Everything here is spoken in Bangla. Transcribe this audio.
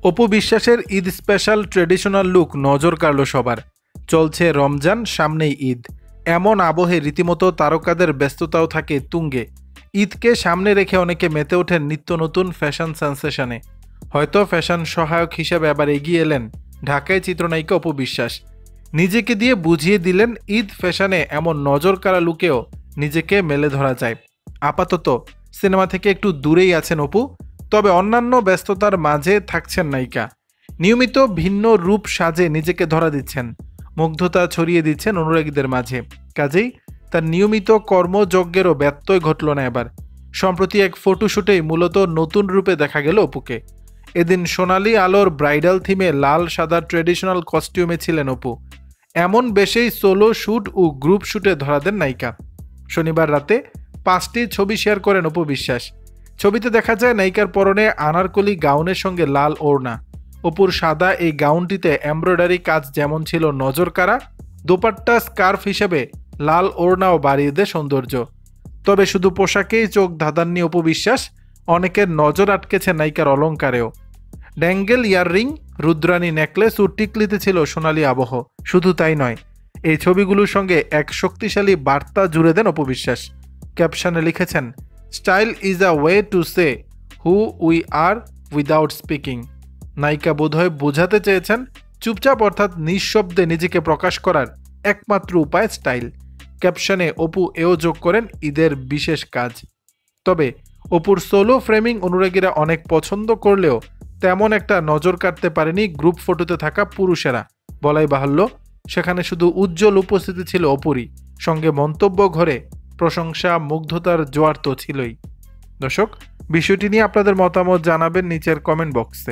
অপু বিশ্বাসের ঈদ স্পেশাল ট্রেডিশনাল লুক নজর কাড়ল সবার। চলছে রমজান, সামনেই ঈদ। এমন আবহে রীতিমতো তারকাদের ব্যস্ততাও থাকে তুঙ্গে। ঈদকে সামনে রেখে অনেকে মেতে ওঠেন নিত্য নতুন ফ্যাশন সেন্সেশনে। হয়তো ফ্যাশন সহায়ক হিসেবে আবার এগিয়ে এলেন ঢাকায় চিত্রনায়িকা অপু বিশ্বাস। নিজেকে দিয়ে বুঝিয়ে দিলেন ঈদ ফ্যাশনে এমন নজর কাড়া লুকেও নিজেকে মেলে ধরা যায়। আপাতত সিনেমা থেকে একটু দূরেই আছেন অপু, তবে অন্যান্য ব্যস্ততার মাঝে থাকছেন নায়িকা। নিয়মিত ভিন্ন রূপ সাজে নিজেকে ধরা দিচ্ছেন, মুগ্ধতা ছড়িয়ে দিচ্ছেন অনুরাগীদের মাঝে। কাজেই তার নিয়মিত কর্মযজ্ঞেরও ব্যত্যয় ঘটল না এবার। সম্প্রতি এক ফটোশুটেই মূলত নতুন রূপে দেখা গেল অপুকে। এদিন সোনালী আলোর ব্রাইডাল থিমে লাল সাদা ট্রেডিশনাল কস্টিউমে ছিলেন অপু। এমন বেশেই সোলো শ্যুট ও গ্রুপ শ্যুটে ধরা দেন নায়িকা। শনিবার রাতে 5টি ছবি শেয়ার করেন অপু বিশ্বাস। ছবিতে দেখা যায় নায়িকার পরনে আনারকলি গাউনের সঙ্গে লাল ওড়না। অপুর সাদা এই গাউনটিতে এমব্রয়ডারি কাজ যেমন ছিল নজর কাড়া, দোপাট্টা স্কার্ফ হিসেবে লাল ওড়নাও বাড়িয়ে দেয় সৌন্দর্য। তবে শুধু পোশাকেই চোখ ধাঁধাননি অপু বিশ্বাস, অনেকের নজর আটকেছে নায়িকার অলংকারেও। ড্যাঙ্গেল ইয়াররিং, রুদ্রানী নেকলেস ও টিকলিতে ছিল সোনালী আবহ। শুধু তাই নয়, এই ছবিগুলোর সঙ্গে এক শক্তিশালী বার্তা জুড়ে দেন অপু বিশ্বাস। ক্যাপশনে লিখেছেন, style is a way to say who we are without speaking. নায়িকা বোধহয় বোঝাতে চেয়েছেন চুপচাপ অর্থাৎ নিঃশব্দে নিজেকে প্রকাশ করার একমাত্র উপায় স্টাইল। ক্যাপশনে অপু এও যোগ করেন ঈদের বিশেষ কাজ। তবে অপুর সোলো ফ্রেমিং অনুরাগীরা অনেক পছন্দ করলেও তেমন একটা নজর কাটতে পারেনি গ্রুপ ফটোতে থাকা পুরুষেরা। বলাই বাহুল্য, সেখানে শুধু উজ্জ্বল উপস্থিতি ছিল অপুরই, সঙ্গে মন্তব্য ঘরে প্রশংসা মুগ্ধতার জোয়ার তো ছিলই। দর্শক, বিষয়টি নিয়ে আপনাদের মতামত জানাবেন নিচের কমেন্ট বক্সে।